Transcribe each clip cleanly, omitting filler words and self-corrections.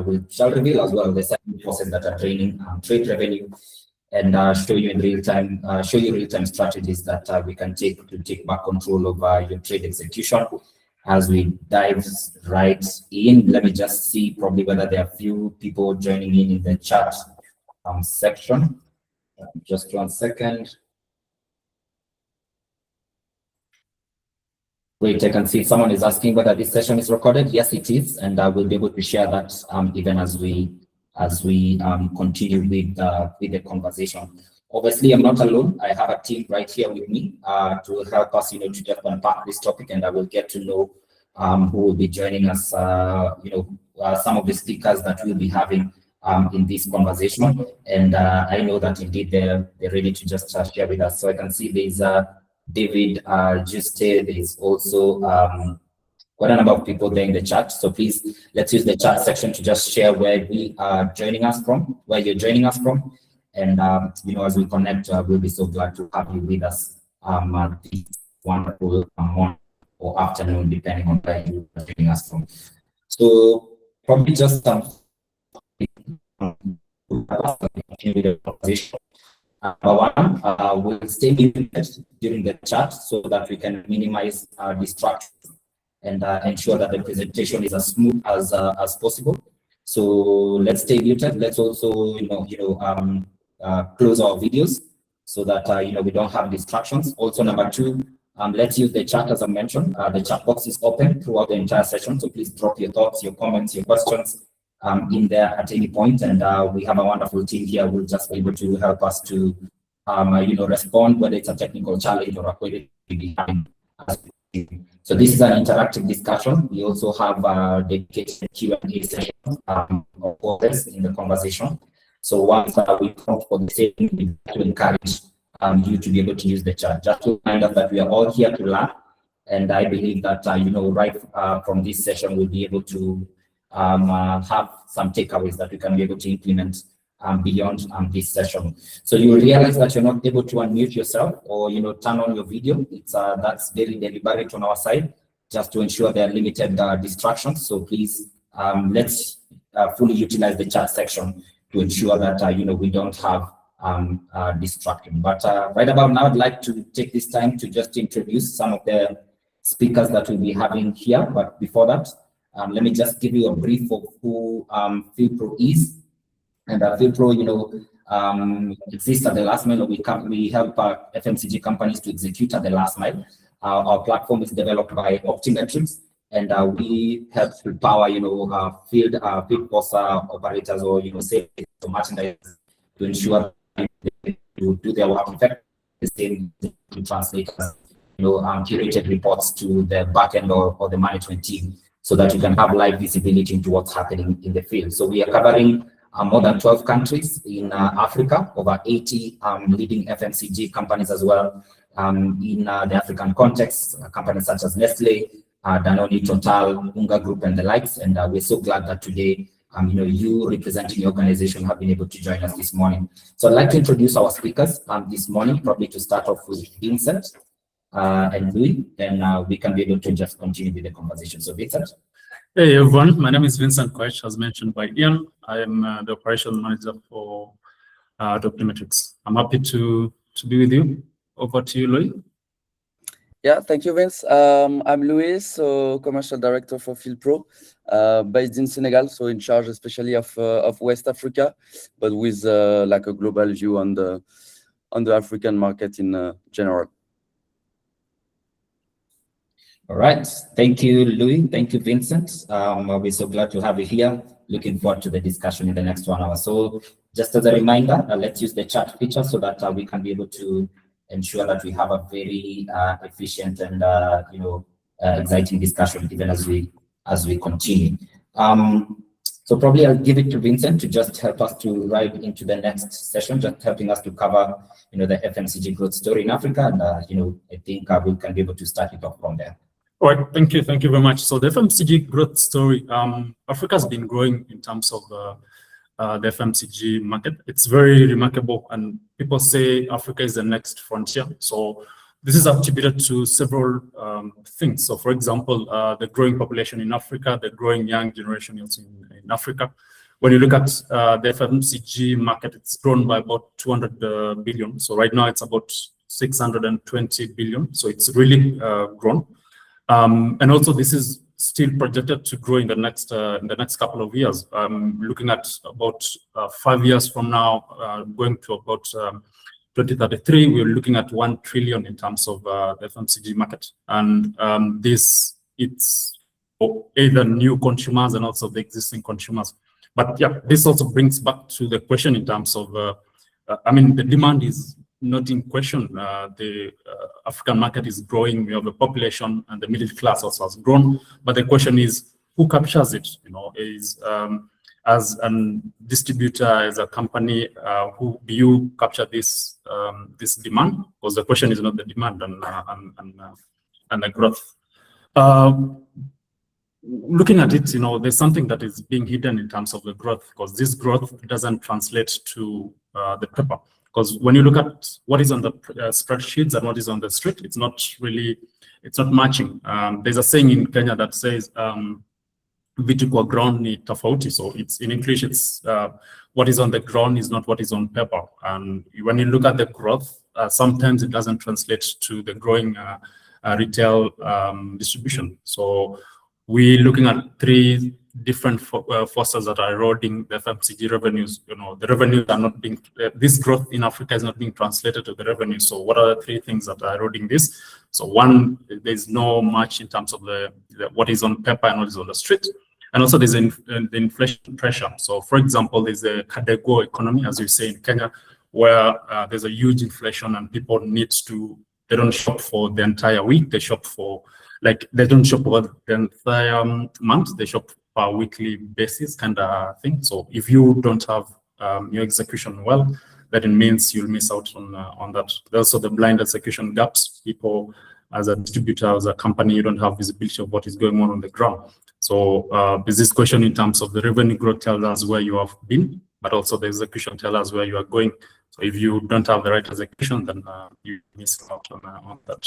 we shall reveal as well the 7 forces that are draining trade revenue, and show you in real time, real-time strategies that we can take to take back control over your trade execution. As we dive right in, let me just see probably whether there are few people joining in the chat section. Just 1 second. Wait, I can see someone is asking whether this session is recorded. Yes, it is, and I will be able to share that even as we continue with the conversation. Obviously, I'm not alone. I have a team right here with me to help us, to just unpack this topic, and I will get to know who will be joining us. Some of the speakers that we'll be having in this conversation, and I know that indeed they're ready to just share with us. So I can see there's David Juste. There's also quite a number of people there in the chat. So please, let's use the chat section to just share where we are joining us from, where you're joining us from. And, as we connect, we'll be so glad to have you with us this wonderful morning or afternoon, depending on where you are joining us from. So probably just we'll stay muted during the chat so that we can minimize distractions and ensure that the presentation is as smooth as possible. So let's stay muted. Let's also, close our videos so that we don't have distractions. Also, number 2, let's use the chat as I mentioned. The chat box is open throughout the entire session, so please drop your thoughts, your comments, your questions in there at any point, and we have a wonderful team here who will just be able to help us to respond, whether it's a technical challenge or a query we have. So this is an interactive discussion. We also have a dedicated Q&A session of this in the conversation. So once we come for the same, we to encourage you to be able to use the chat. Just to remind us that we are all here to learn, and I believe that right from this session we'll be able to have some takeaways that we can be able to implement beyond this session. So you will realize that you're not able to unmute yourself or turn on your video. It's that's very deliberate on our side, just to ensure there are limited distractions. So please let's fully utilize the chat section to ensure that we don't have distraction. But right about now, I'd like to take this time to just introduce some of the speakers that we'll be having here. But before that, let me just give you a brief of who FieldPro is. And FieldPro, exists at the last mile. We help FMCG companies to execute at the last mile. Our platform is developed by Optimetrics, and we help to power, field force operators or sales or merchandise to ensure they do their work effectively. The same to translate, curated reports to the backend or the management team, so that you can have live visibility into what's happening in the field. So we are covering more than 12 countries in Africa, over 80 leading FMCG companies as well. In the African context, companies such as Nestle, Danone, Total, Unga Group, and the likes. And we're so glad that today, you representing your organization have been able to join us this morning. So I'd like to introduce our speakers this morning, probably to start off with Vincent and Louis, and we can be able to just continue with the conversation. So Vincent. Hey everyone, my name is Vincent Koech, as mentioned by Ian. I am the operational manager for Optimetrics. I'm happy to be with you. Over to you, Louis. Yeah, thank you, Vince. I'm Louis, so commercial director for FieldPro, based in Senegal, so in charge especially of West Africa, but with like a global view on the African market in general. All right, thank you, Louis. Thank you, Vincent. We're so glad to have you here. Looking forward to the discussion in the next 1 hour. So just as a reminder, let's use the chat feature so that we can be able to ensure that we have a very efficient and exciting discussion even as we continue. So probably I'll give it to Vincent to just help us to ride into the next session, just helping us to cover the FMCG growth story in Africa, and I think we can be able to start it off from there. All right, thank you very much. So the FMCG growth story, Africa has been growing in terms of the FMCG market. It's very remarkable, and people say Africa is the next frontier. So this is attributed to several things. So, for example, the growing population in Africa, the growing young generation also in Africa. When you look at the FMCG market, it's grown by about 200 billion. So right now it's about 620 billion. So it's really grown. And also this is still projected to grow in the next couple of years. Looking at about 5 years from now, going to about 2033, we're looking at 1 trillion in terms of the FMCG market. And it's for either new consumers and also the existing consumers. But yeah, this also brings back to the question in terms of, the demand is not in question. The African market is growing. We have a population, and the middle class also has grown. But the question is, who captures it? Is as a distributor, as a company, who do you capture this demand? Because the question is not the demand and the growth. Looking at it, there's something that is being hidden in terms of the growth, because this growth doesn't translate to the paper. Because when you look at what is on the spreadsheets and what is on the street, it's not matching. There's a saying in Kenya that says, vitu kwa ground ni tofauti. So it's in English, it's what is on the ground is not what is on paper. And when you look at the growth, sometimes it doesn't translate to the growing retail distribution. So we're looking at 3 different forces that are eroding the FMCG revenues. The revenues are not being, this growth in Africa is not being translated to the revenue. So what are the 3 things that are eroding this? So one, there's no much in terms of the what is on paper and what is on the street. And also there's the inflation pressure. So for example, there's a Kadego economy, as we say in Kenya, where there's a huge inflation and people they don't shop for the entire week. They shop for, they don't shop for the entire month. They shop per weekly basis kind of thing. So if you don't have your execution well, that it means you'll miss out on that. There's also the blind execution gaps. People, as a distributor, as a company, you don't have visibility of what is going on the ground. So there's this question in terms of the revenue growth tells us where you have been, but also the execution tells us where you are going. So if you don't have the right execution, then you miss out on that.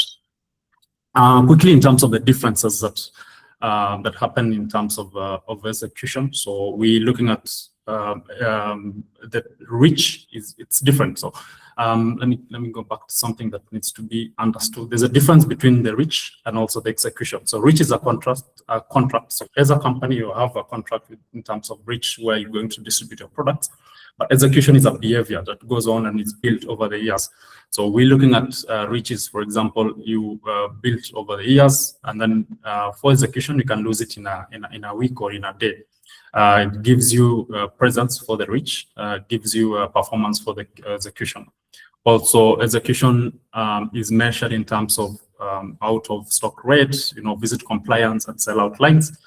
Quickly, in terms of the differences that happen in terms of execution. So we're looking at the reach it's different. So let me go back to something that needs to be understood. There's a difference between the reach and also the execution. So reach is a contract. So as a company, you have a contract in terms of reach where you're going to distribute your products. But execution is a behavior that goes on and is built over the years. So we're looking at reaches, for example, you built over the years, and then for execution, you can lose it in a week or in a day. It gives you presence for the reach, gives you performance for the execution. Also, execution is measured in terms of out of stock rate, visit compliance and sellout lines.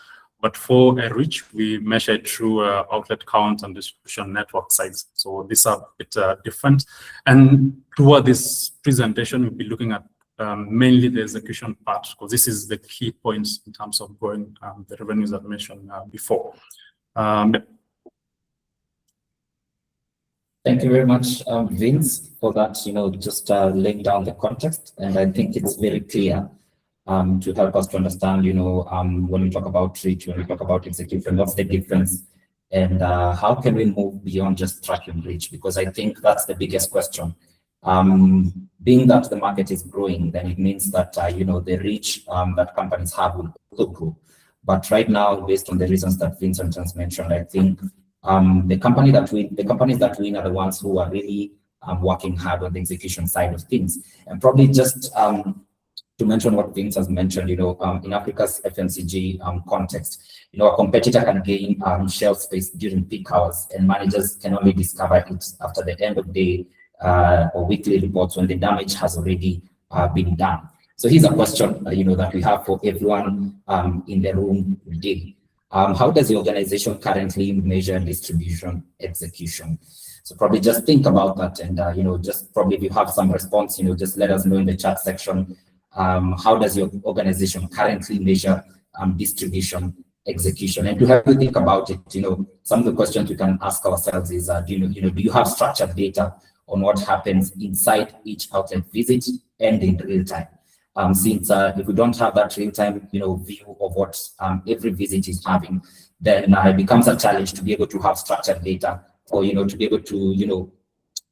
But for a reach, we measure it through outlet count and distribution network size. So these are a bit different. And throughout this presentation, we'll be looking at mainly the execution part, because this is the key points in terms of growing the revenues I mentioned before. Thank you very much, Vince, for that, just laying down the context. And I think it's very clear to help us to understand, when we talk about reach, when we talk about execution, what's the difference, and how can we move beyond just tracking reach? Because I think that's the biggest question. Being that the market is growing, then it means that, the reach that companies have will also grow. But right now, based on the reasons that Vincent has mentioned, I think the companies that win are the ones who are really working hard on the execution side of things. And probably just to mention what Vince has mentioned, in Africa's FMCG context, a competitor can gain shelf space during peak hours, and managers can only discover it after the end of day or weekly reports when the damage has already been done. So here's a question, that we have for everyone in the room today. How does the organization currently measure distribution execution? So probably just think about that, and just probably if you have some response, just let us know in the chat section. How does your organization currently measure distribution execution? And to help you think about it, some of the questions we can ask ourselves is, do you have structured data on what happens inside each outlet visit and in real time. Since if we don't have that real time, view of what every visit is having, then it becomes a challenge to be able to have structured data, or to be able to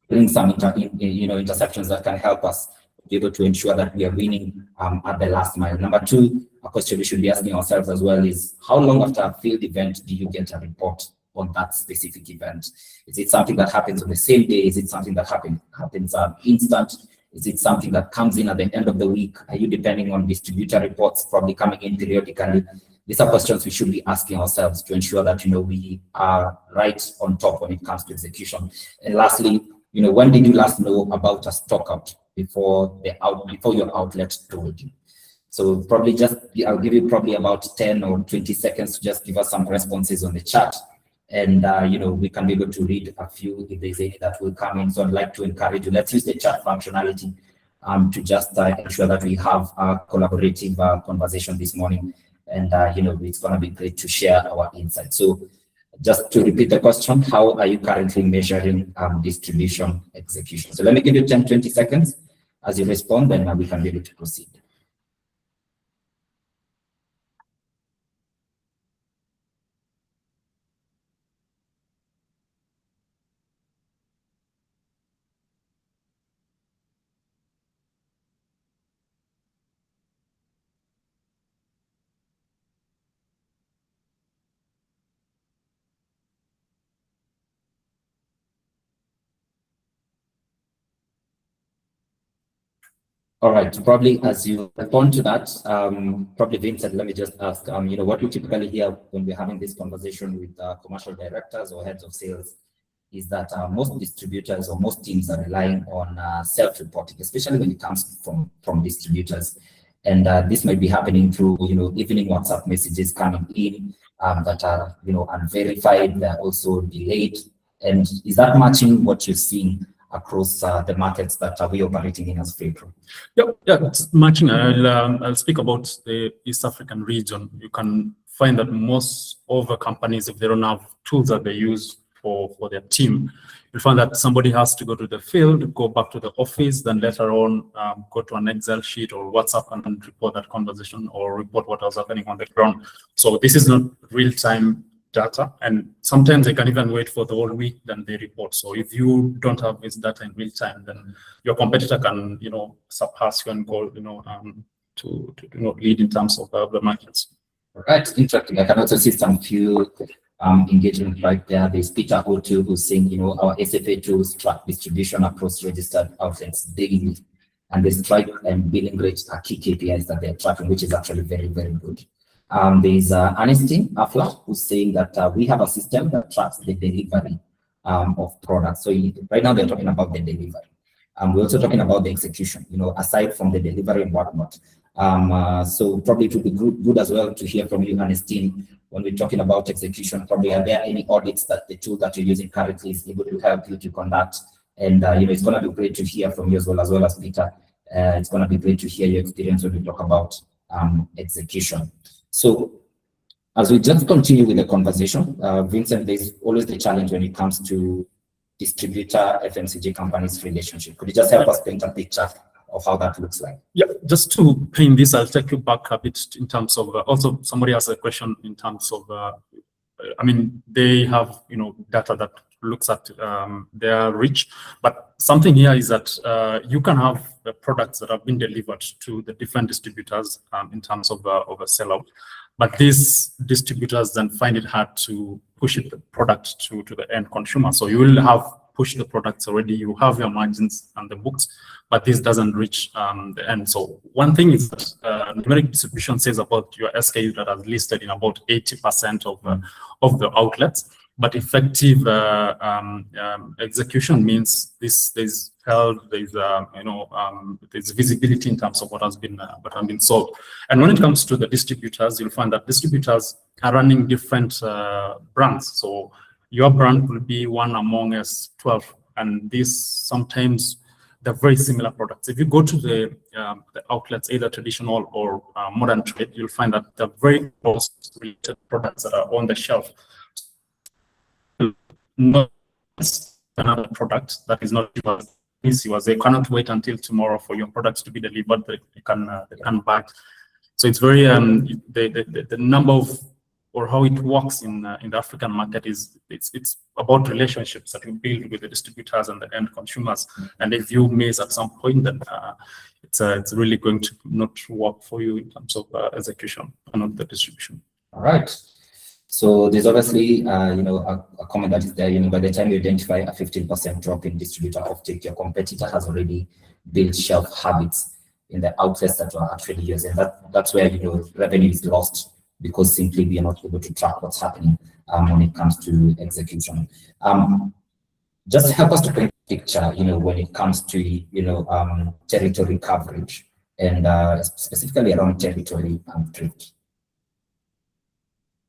bring some interceptions that can help us be able to ensure that we are winning at the last mile. Number two, a question we should be asking ourselves as well is, how long after a field event do you get a report on that specific event? Is it something that happens on the same day? Is it something that happens instant? Is it something that comes in at the end of the week? Are you depending on distributor reports probably coming in periodically? These are questions we should be asking ourselves to ensure that we are right on top when it comes to execution. And lastly, when did you last know about a stockout before your outlet told you? So probably I'll give you probably about 10 or 20 seconds to just give us some responses on the chat. And, we can be able to read a few if there's any that will come in. So I'd like to encourage you, let's use the chat functionality to just ensure that we have a collaborative conversation this morning. And, it's going to be great to share our insights. So just to repeat the question, how are you currently measuring distribution execution? So let me give you 10, 20 seconds. As you respond, then we can be able to proceed. All right, probably as you respond to that, probably Vincent, let me just ask, what we typically hear when we're having this conversation with commercial directors or heads of sales is that most distributors or most teams are relying on self-reporting, especially when it comes from distributors. And this might be happening through, evening WhatsApp messages coming in that are, unverified, they're also delayed. And is that matching what you're seeing across the markets that we operating in as FieldPro? Yeah, it's matching. I'll speak about the East African region. You can find that most of the companies, if they don't have tools that they use for their team, you'll find that somebody has to go to the field, go back to the office, then later on go to an Excel sheet or WhatsApp and report that conversation or report what was happening on the ground. So this is not real-time data, and sometimes they can even wait for the whole week, then they report. So if you don't have this data in real time, then your competitor can, surpass you and go, to lead in terms of the markets. All right, interesting. I can also see some few engagement right there. There's Peter O2 who's saying, our SFA tools track distribution across registered outlets daily, and the strike and billing rates are key KPIs that they're tracking, which is actually very, very good. There's Ernestine Afla who's saying that we have a system that tracks the delivery of products. So right now they're talking about the delivery. We're also talking about the execution, aside from the delivery and whatnot. So probably it would be good as well to hear from you, Ernestine, when we're talking about execution. Probably are there any audits that the tool that you're using currently is able to help you to conduct? And it's going to be great to hear from you as well as Peter. It's going to be great to hear your experience when we talk about execution. So as we just continue with the conversation, Vincent, there's always the challenge when it comes to distributor FMCG companies relationship. Could you just help us paint a picture of how that looks like? Yeah, just to paint this, I'll take you back a bit in terms of, also somebody asked a question in terms of, they have, data that looks at their reach, but something here is that you can have the products that have been delivered to the different distributors in terms of a sellout, but these distributors then find it hard to push the product to the end consumer. So you will have pushed the products already, you have your margins on the books, but this doesn't reach the end. So one thing is that numeric distribution says about your SKU that are listed in about 80% of the outlets, but effective execution means there's held, there's visibility in terms of what has been sold. And when it comes to the distributors, you'll find that distributors are running different brands. So your brand will be one among us 12, and these sometimes they're very similar products. If you go to the outlets, either traditional or modern trade, you'll find that they're very close related products that are on the shelf. another product that is not yours. They cannot wait until tomorrow for your products to be delivered. They can buy. So it's very the number of, or how it works in the African market is it's about relationships that we build with the distributors and the end consumers. And if you miss at some point, then it's really going to not work for you in terms of execution and not the distribution. All right. So there's obviously a comment that is there. By the time you identify a 15% drop in distributor offtake, your competitor has already built shelf habits in the outlets that you are actually using. That's where revenue is lost, because simply we are not able to track what's happening when it comes to execution. Just help us to paint a picture, when it comes to territory coverage and specifically around territory drift.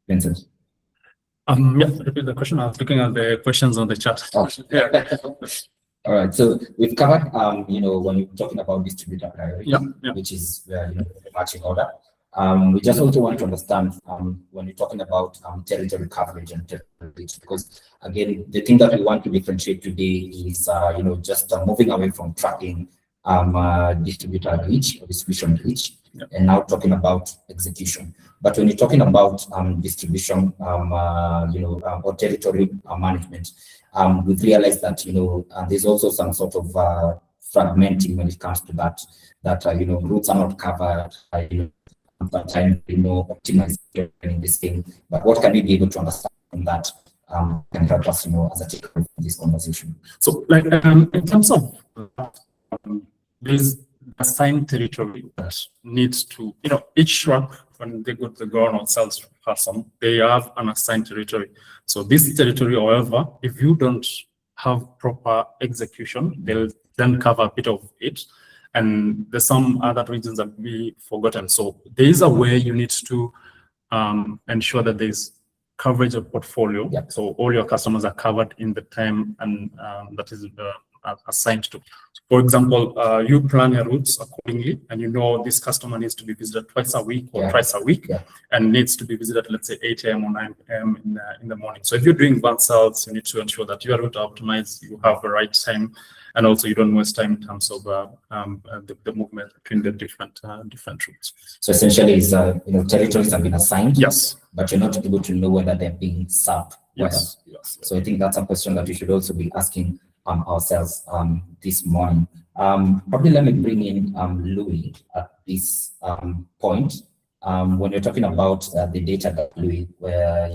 Vincent. Yeah, repeat the question. I was looking at the questions on the chat. Oh. All right. So we've covered, when you're talking about distributor priority, which is very much in order. We just also want to understand when you're talking about territory coverage and territory reach, because again, the thing that we want to differentiate today is, just moving away from tracking distributor reach or distribution reach, and now talking about execution. But when you're talking about distribution, or territory management, we've realized that there's also some sort of fragmenting when it comes to that routes are not covered. Sometimes optimizing in this thing. But what can we be able to understand from that? Can help us, as a takeaway from this conversation. So, like in terms of there's assigned territory that needs to, each shop when they go to the ground or sales person, they have an assigned territory. So this territory, however, if you don't have proper execution, they'll then cover a bit of it. And there's some other regions that we forgotten. So there is a way you need to ensure that there's coverage of portfolio. Yeah. So all your customers are covered in the time and that is assigned to. For example, you plan your routes accordingly, and this customer needs to be visited twice a week or twice a week, and needs to be visited, let's say 8 a.m. or 9 a.m. in the morning. So if you're doing van sales, you need to ensure that your route optimized, you have the right time, and also you don't waste time in terms of the movement between the different routes. So essentially, is territories have been assigned. Yes. But you're not able to know whether they're being served. Yes. So I think that's a question that we should also be asking ourselves this morning. Probably let me bring in Louis at this point. When you're talking about the data that Louis, where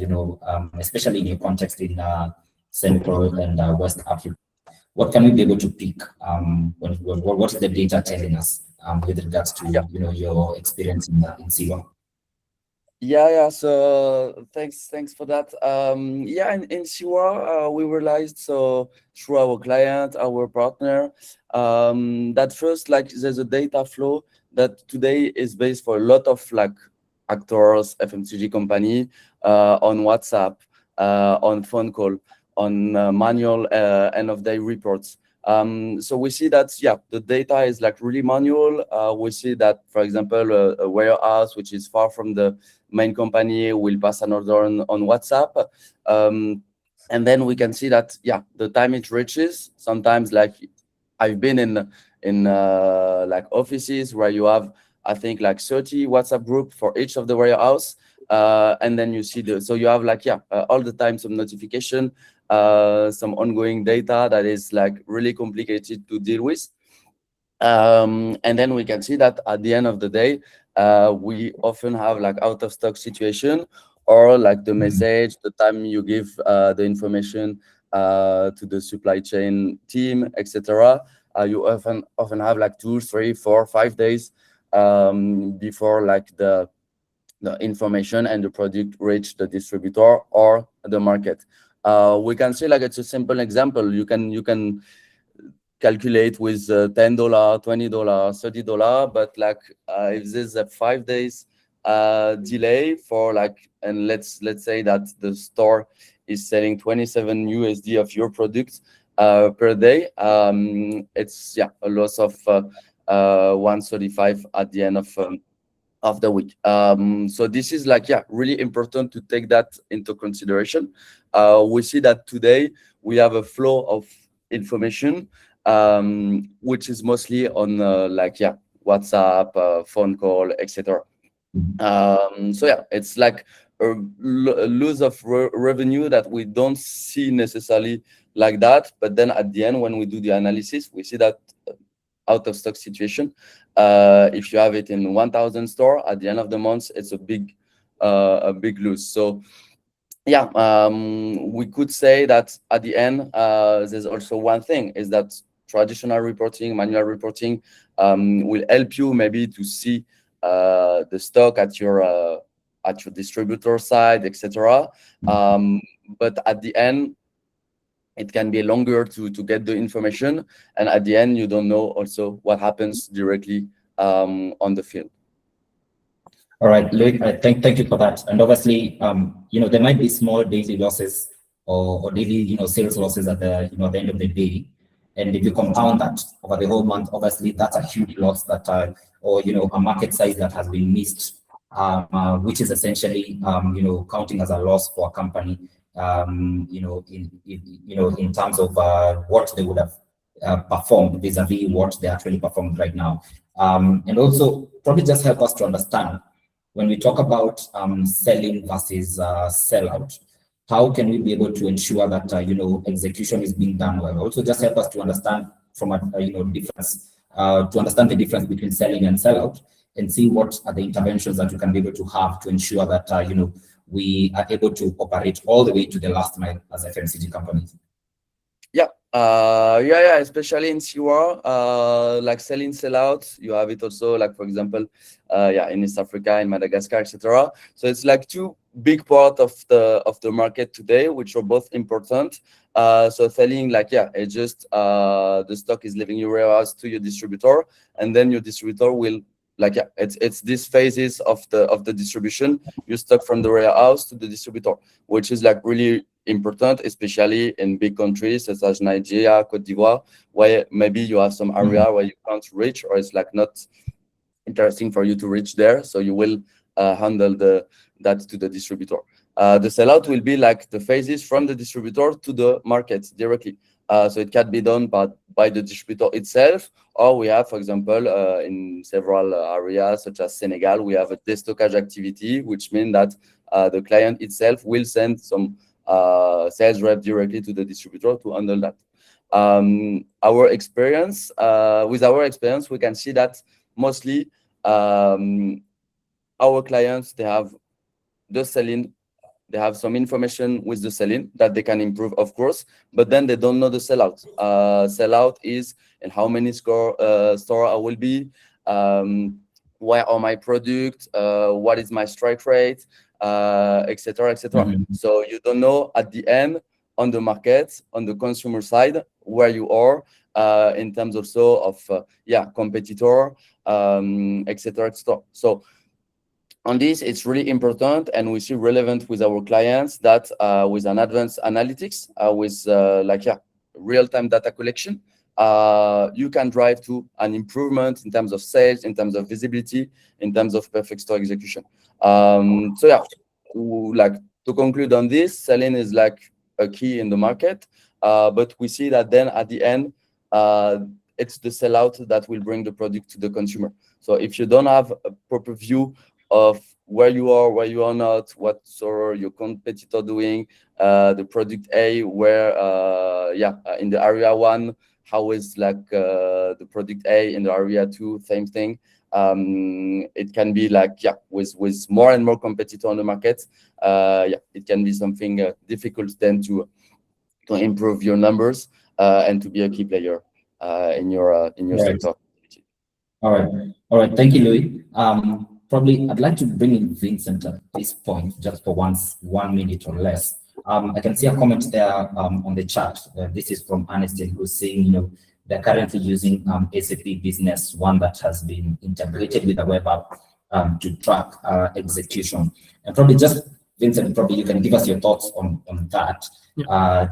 especially in your context in Central and West Africa, what can we be able to pick? What is the data telling us with regards to your experience in Siwa? Yeah. So thanks for that. In Siwa, we realized through our client, our partner, that first there's a data flow that today is based for a lot of actors, FMCG company, on WhatsApp, on phone call, on manual end of day reports. So we see that the data is really manual. We see that, for example, a warehouse which is far from the main company will pass an order on WhatsApp, and then we can see that the time it reaches. Sometimes I've been in offices where you have, I think, 30 WhatsApp group for each of the warehouse, and then you see so you have all the time some notification, some ongoing data that is really complicated to deal with, and then we can see that at the end of the day, we often have out of stock situation, or the message, the time you give the information to the supply chain team, etc. You often have 2, 3, 4, 5 days before the information and the product reach the distributor or the market. We can say it's a simple example. You can calculate with $10, $20, $30, but if there's a 5 days delay for and let's say that the store is selling 27 USD of your product per day, it's a loss of 135 at the end of of the week. So this is like, really important to take that into consideration. We see that today we have a flow of information, which is mostly on WhatsApp, phone call, etc. So it's like a loss of revenue that we don't see necessarily like that, but then at the end, when we do the analysis, we see that out of stock situation, if you have it in 1,000 store at the end of the month, it's a big lose. So we could say that at the end, there's also one thing, is that traditional reporting, manual reporting, will help you maybe to see the stock at your distributor side, etc. But at the end, it can be longer to get the information, and at the end, you don't know also what happens directly on the field. All right, Loic, thank you for that. And obviously, there might be small daily losses or daily, sales losses at the, at the end of the day. And if you compound that over the whole month, obviously that's a huge loss that, or a market size that has been missed, which is essentially, counting as a loss for a company, in terms of what they would have performed vis-a-vis what they actually performed right now. And also probably just help us to understand, when we talk about selling versus sellout, how can we be able to ensure that execution is being done well? Also, just help us to understand from a difference, to understand the difference between selling and sellout, and see what are the interventions that you can be able to have to ensure that we are able to operate all the way to the last mile as FMCG companies. Especially in CUR, like selling, sellout, you have it also, like for example, in East Africa, in Madagascar, etc. So it's like two big part of the market today, which are both important. So selling, it's just the stock is leaving your warehouse to your distributor, and then your distributor will it's these phases of the distribution. You stock from the warehouse to the distributor, which is like really important, especially in big countries such as Nigeria, Cote d'Ivoire, where maybe you have some area where you can't reach, or it's like not interesting for you to reach there. So you will handle that to the distributor. The sellout will be like the phases from the distributor to the market directly. So it can be done by the distributor itself, or we have, for example, in several areas such as Senegal, we have a destockage activity, which means that the client itself will send some sales rep directly to the distributor to handle that. With our experience, we can see that mostly our clients, they have the selling. They have some information with the selling that they can improve, of course, but then they don't know the sellout. Sellout is in how many store I will be, where are my products, what is my strike rate, etc., etc. So you don't know at the end on the market, on the consumer side, where you are in terms also of competitor, etc., etc. So on this, it's really important, and we see relevant with our clients that with an advanced analytics, with real-time data collection, you can drive to an improvement in terms of sales, in terms of visibility, in terms of perfect store execution. To conclude on this, selling is like a key in the market, but we see that then at the end, it's the sellout that will bring the product to the consumer. So if you don't have a proper view of where you are not, what's your competitor doing, the product A, where in the area 1, how is the product A in the area 2, same thing. It can be with more and more competitor on the market, it can be something difficult then to improve your numbers and to be a key player in your sector. All right. Thank you, Louis. Probably I'd like to bring in Vincent at this point, just for 1 minute or less. I can see a comment there on the chat. This is from Ernestine, who's saying, they're currently using SAP Business One that has been integrated with a web app to track execution. And probably just, Vincent, probably you can give us your thoughts on that,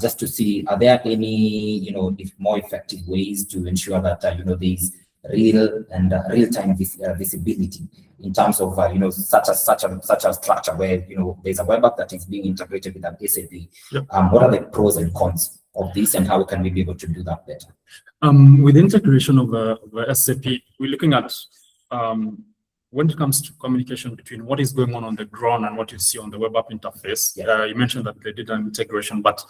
just to see, are there any, more effective ways to ensure that, real-time visibility in terms of such a structure where there's a web app that is being integrated with an SAP. Yep. What are the pros and cons of this, and how can we be able to do that better? With integration of SAP, we're looking at when it comes to communication between what is going on the ground and what you see on the web app interface. Yeah. You mentioned that they did an integration, but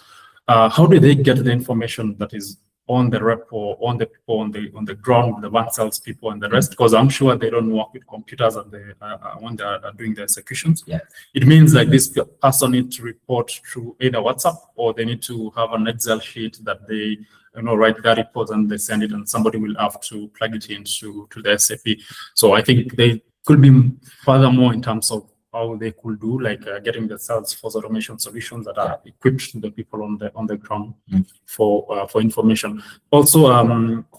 how do they get the information that is on the repo, on the people on the ground, the van sales people and the rest? Because I'm sure they don't work with computers and they when they are doing the executions. Yeah. It means like this person needs to report through either WhatsApp, or they need to have an Excel sheet that they write their reports and they send it, and somebody will have to plug it into the SAP. So I think they could be furthermore in terms of how they could do getting the sales force automation solutions that are equipped to the people on the ground for information. Also,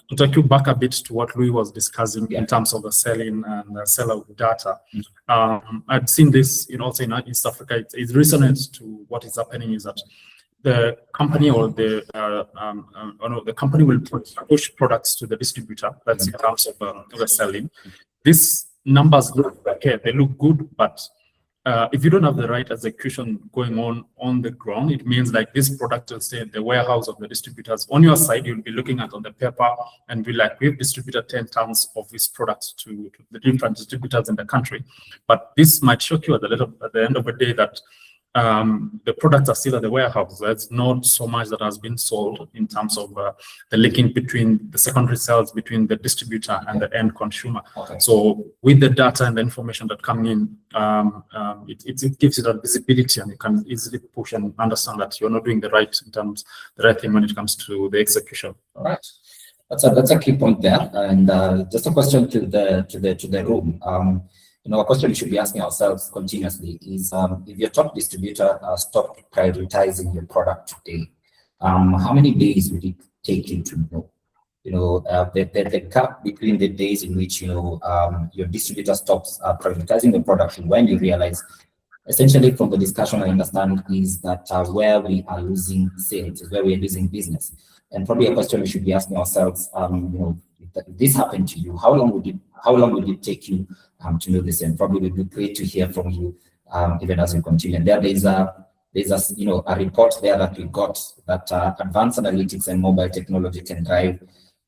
to take you back a bit to what Louis was discussing in terms of the selling and the sellout data. I've seen this also in East Africa. It resonates to what is happening is that the company or the company will push products to the distributor. That's in terms of the selling. These numbers look okay, they look good, but if you don't have the right execution going on the ground, it means like this product will stay in the warehouse of the distributors. On your side, you'll be looking at on the paper and be like, we've distributed 10 tons of this product to the different distributors in the country. But this might shock you at the end of the day that the products are still at the warehouse. There's not so much that has been sold in terms of the linking between the secondary sales between the distributor and the end consumer. Okay. So with the data and the information that come in, it gives you that visibility, and you can easily push and understand that you're not doing the right thing when it comes to the execution. All right. That's a key point there. And just a question to the room. A question we should be asking ourselves continuously is, if your top distributor stopped prioritizing your product today, how many days would it take you to know? The gap between the days in which your distributor stops prioritizing the product and when you realize, essentially from the discussion I understand, is that where we are losing sales, is where we are losing business. And probably a question we should be asking ourselves, if this happened to you, how long would it take you to know this? And probably it would be great to hear from you even as we continue. And there's a report there that we got that advanced analytics and mobile technology can drive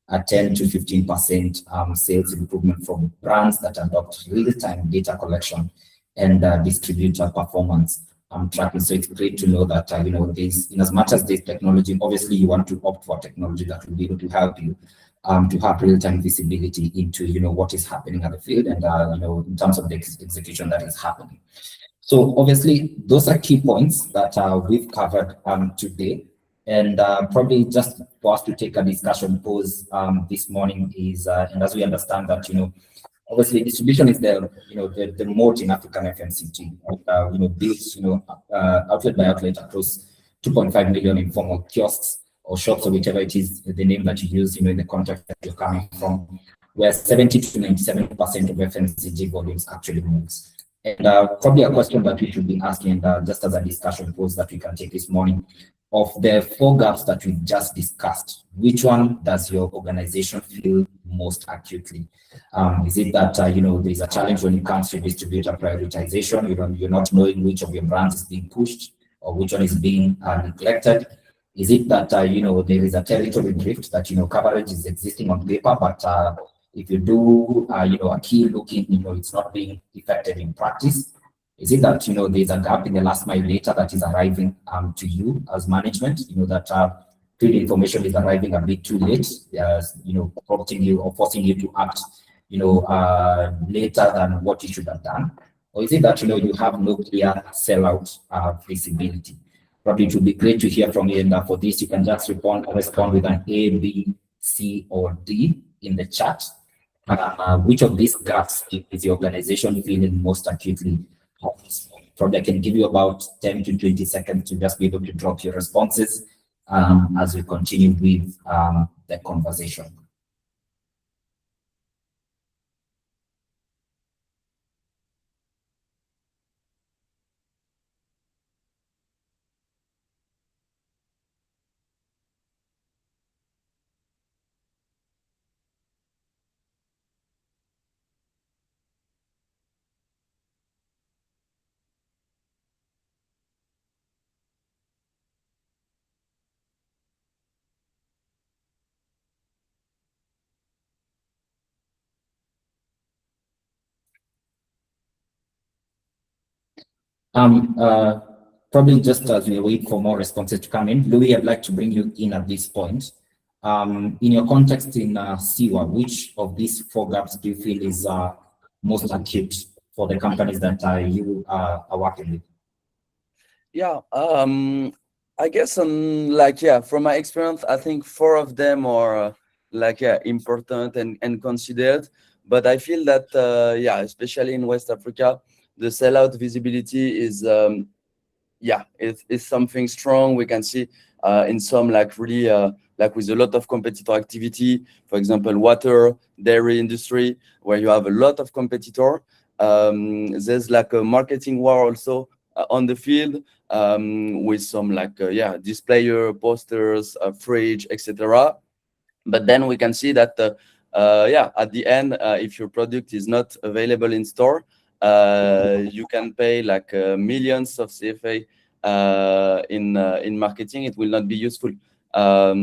a 10 to 15% sales improvement from brands that adopt real-time data collection and distributor performance tracking. So it's great to know that in as much as this technology, obviously you want to opt for technology that will be able to help you to have real-time visibility into what is happening at the field and in terms of the execution that is happening. So obviously those are key points that we've covered today. And probably just for us to take a discussion pause this morning is, and as we understand that obviously distribution is the moat in African FMCG, built outlet by outlet across 2.5 million informal kiosks or shops, or whichever it is the name that you use in the context that you're coming from, where 70 to 97% of FMCG volumes actually moves. And probably a question that we should be asking, just as a discussion pose that we can take this morning, of the 4 gaps that we've just discussed, which one does your organization feel most acutely? Is it that there's a challenge when it comes to distributor prioritization? You're not knowing which of your brands is being pushed or which one is being neglected? Is it that there is a territory drift, that coverage is existing on paper, but if you do a key looking, it's not being effective in practice? Is it that there's a gap in the last mile data that is arriving to you as management? That field information is arriving a bit too late, prompting you or forcing you to act later than what you should have done? Or is it that you have no clear sellout visibility? Probably it would be great to hear from you, and for this you can just respond with an A, B, C, or D in the chat. Which of these gaps is the organization feeling most acutely? Probably I can give you about 10 to 20 seconds to just be able to drop your responses as we continue with the conversation. Probably just as we wait for more responses to come in, Louis, I'd like to bring you in at this point. In your context in SIWA, which of these 4 gaps do you feel is most acute for the companies that you are working with? Yeah, I guess from my experience, I think 4 of them are important and considered. But I feel that especially in West Africa, the sellout visibility is it's something strong. We can see in some really with a lot of competitor activity, for example, water, dairy industry, where you have a lot of competitor. There's like a marketing war also on the field, with some displayer, posters, fridge, etc. But then we can see that at the end, if your product is not available in store, you can pay millions of CFA in marketing. It will not be useful. I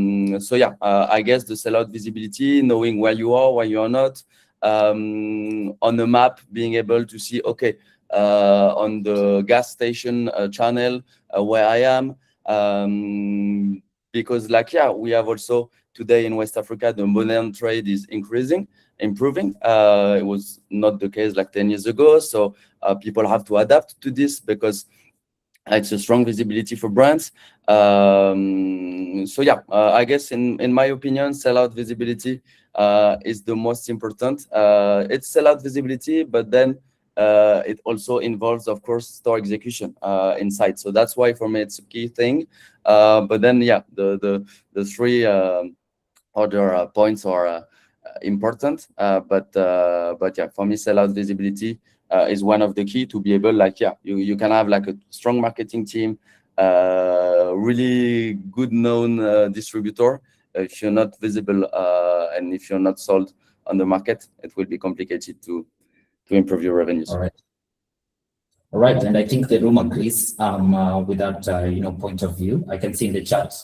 guess the sellout visibility, knowing where you are, where you are not, on the map, being able to see, okay, on the gas station channel where I am, because we have also today in West Africa, the modern trade is improving. It was not the case 10 years ago. So people have to adapt to this because it's a strong visibility for brands. I guess in my opinion, sellout visibility is the most important. It's sellout visibility, but then it also involves, of course, store execution inside. So that's why for me it's a key thing. But then the 3 other points are important. But for me, sellout visibility is one of the key to be able, you can have a strong marketing team, really good known distributor. If you're not visible and if you're not sold on the market, it will be complicated to improve your revenues. All right, and I think the room agrees with that point of view. I can see in the chat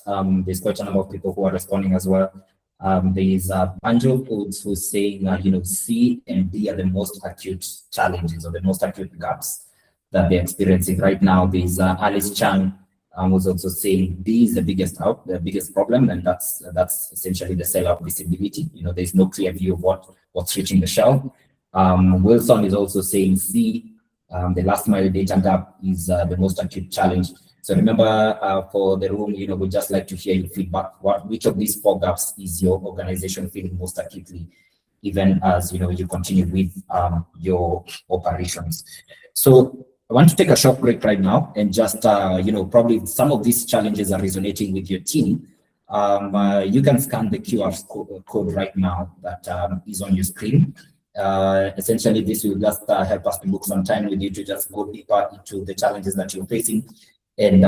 there's quite a number of people who are responding as well. There is Andrew who's saying C and D are the most acute challenges or the most acute gaps that they're experiencing right now. There's Alice Chan was also saying D is the biggest problem, and that's essentially the sellout visibility. There's no clear view of what's reaching the shelf. Wilson is also saying C. The last mile data gap is the most acute challenge. So remember, for the room, we'd just like to hear your feedback. Which of these 4 gaps is your organization feeling most acutely, even as you continue with your operations? So I want to take a short break right now and just probably some of these challenges are resonating with your team. You can scan the QR code right now that is on your screen. Essentially, this will just help us to book some time with you to just go deeper into the challenges that you're facing, and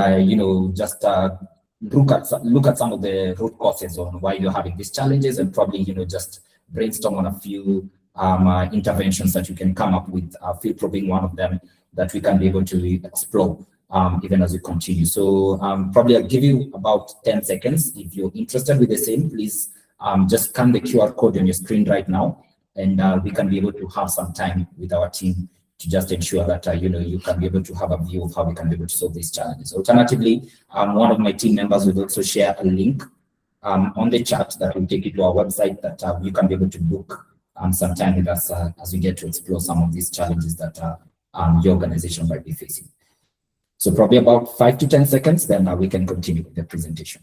just look at some of the root causes on why you're having these challenges, and probably just brainstorm on a few interventions that you can come up with. FieldPro being one of them that we can be able to explore even as we continue. So probably I'll give you about 10 seconds. If you're interested with the same, please just scan the QR code on your screen right now, and we can be able to have some time with our team to just ensure that you can be able to have a view of how we can be able to solve these challenges. Alternatively, one of my team members will also share a link on the chat that will take you to our website that you can be able to book some time with us as we get to explore some of these challenges that your organization might be facing. So probably about 5 to 10 seconds, then we can continue with the presentation.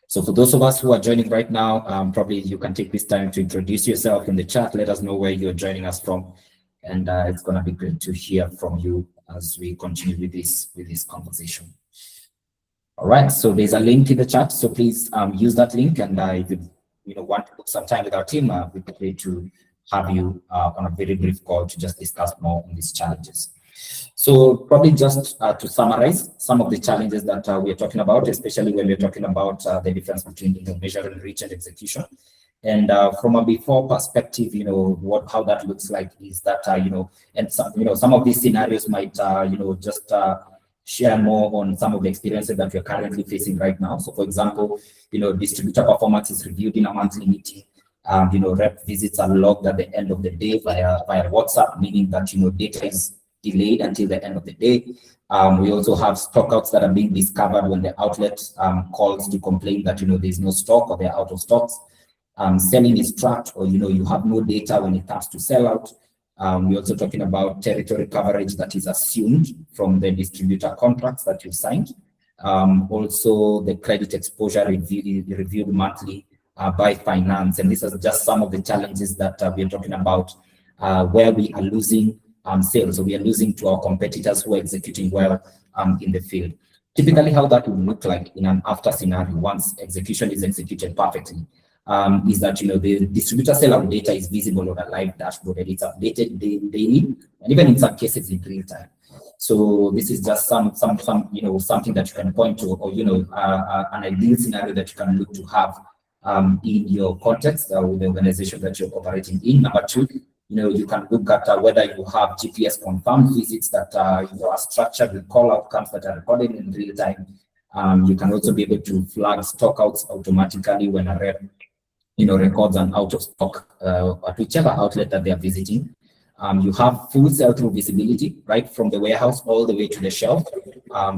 So for those of us who are joining right now, probably you can take this time to introduce yourself in the chat. Let us know where you're joining us from. And it's going to be great to hear from you as we continue with this conversation. All right, so there's a link in the chat. So please use that link. And if you want to book some time with our team, we'd be great to have you on a very brief call to just discuss more on these challenges. So probably just to summarize some of the challenges that we are talking about, especially when we're talking about the difference between measuring reach and execution. And from a before perspective, how that looks like is that and some of these scenarios might just share more on some of the experiences that we're currently facing right now. So for example, distributor performance is reviewed in a monthly meeting. Rep visits are logged at the end of the day via WhatsApp, meaning that, data is delayed until the end of the day. We also have stockouts that are being discovered when the outlet calls to complain that, there's no stock or they're out of stocks. Selling is tracked, or, you have no data when it comes to sellout. We're also talking about territory coverage that is assumed from the distributor contracts that you signed. Also, the credit exposure reviewed monthly by finance. And this is just some of the challenges that we're talking about, where we are losing sales. So we are losing to our competitors who are executing well in the field. Typically, how that will look like in an after scenario, once execution is executed perfectly, is that, the distributor sellout data is visible on a live dashboard, and it's updated daily, and even in some cases in real time. So this is just something that you can point to, or, an ideal scenario that you can look to have in your context with the organization that you're operating in. Number two, you can look at whether you have GPS confirmed visits that are structured with call outcomes that are recorded in real time. You can also be able to flag stockouts automatically when a rep records an out of stock at whichever outlet that they are visiting. You have full sell-through visibility right from the warehouse all the way to the shelf.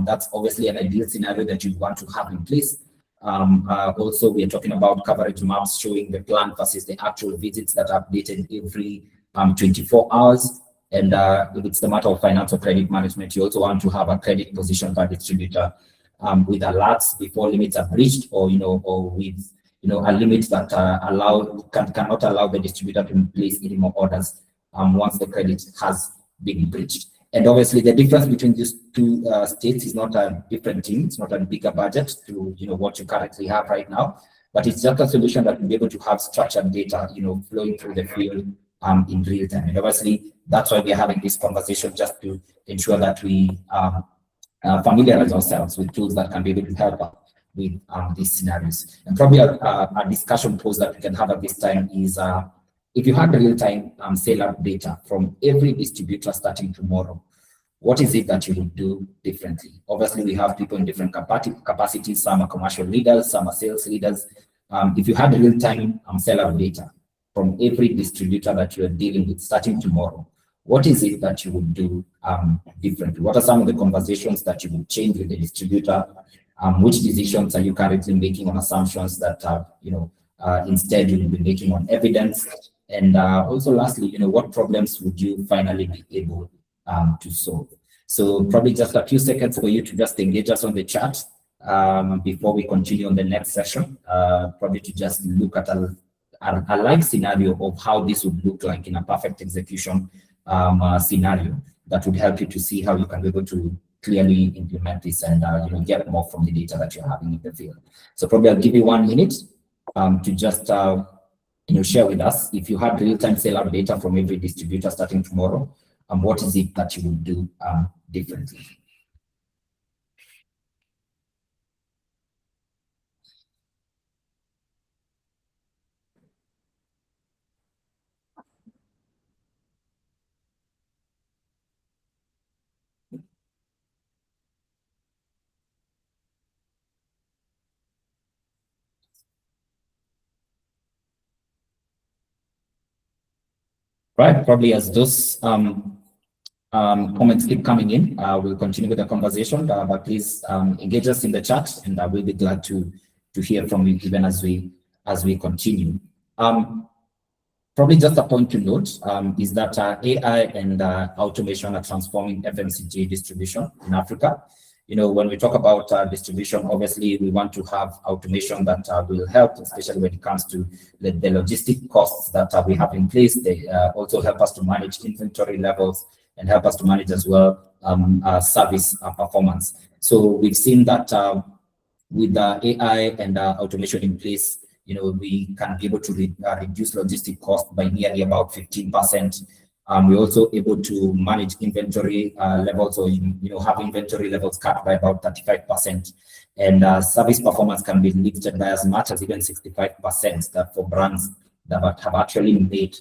That's obviously an ideal scenario that you want to have in place. Also, we are talking about coverage maps showing the plan versus the actual visits that are updated every 24 hours. And if it's the matter of finance or credit management, you also want to have a credit position by distributor with alerts before limits are breached, or with a limit that cannot allow the distributor to place any more orders once the credit has been breached. And obviously, the difference between these two states is not a different team. It's not a bigger budget to what you currently have right now, but it's just a solution that will be able to have structured data flowing through the field in real time. And obviously, that's why we're having this conversation, just to ensure that we familiarize ourselves with tools that can be able to help us with these scenarios. And probably a discussion pose that we can have at this time is, if you had real-time sell-out data from every distributor starting tomorrow, what is it that you would do differently? Obviously, we have people in different capacities. Some are commercial leaders, some are sales leaders. If you had real-time sell-out data from every distributor that you are dealing with starting tomorrow, what is it that you would do differently? What are some of the conversations that you would change with the distributor? Which decisions are you currently making on assumptions that instead you will be making on evidence? And also, lastly, what problems would you finally be able to solve? So probably just a few seconds for you to just engage us on the chat before we continue on the next session. Probably to just look at a live scenario of how this would look like in a perfect execution scenario that would help you to see how you can be able to clearly implement this and get more from the data that you're having in the field. So probably I'll give you 1 minute to just share with us, if you had real-time sellout data from every distributor starting tomorrow, what is it that you would do differently? Right, probably as those comments keep coming in, we'll continue with the conversation, but please engage us in the chat, and we'll be glad to hear from you even as we continue. Probably just a point to note is that AI and automation are transforming FMCG distribution in Africa. When we talk about distribution, obviously we want to have automation that will help, especially when it comes to the logistic costs that we have in place. They also help us to manage inventory levels and help us to manage as well service performance. So we've seen that with the AI and automation in place, we can be able to reduce logistic cost by nearly about 15%. We're also able to manage inventory levels, or have inventory levels cut by about 35%, and service performance can be lifted by as much as even 65%. That for brands that have actually made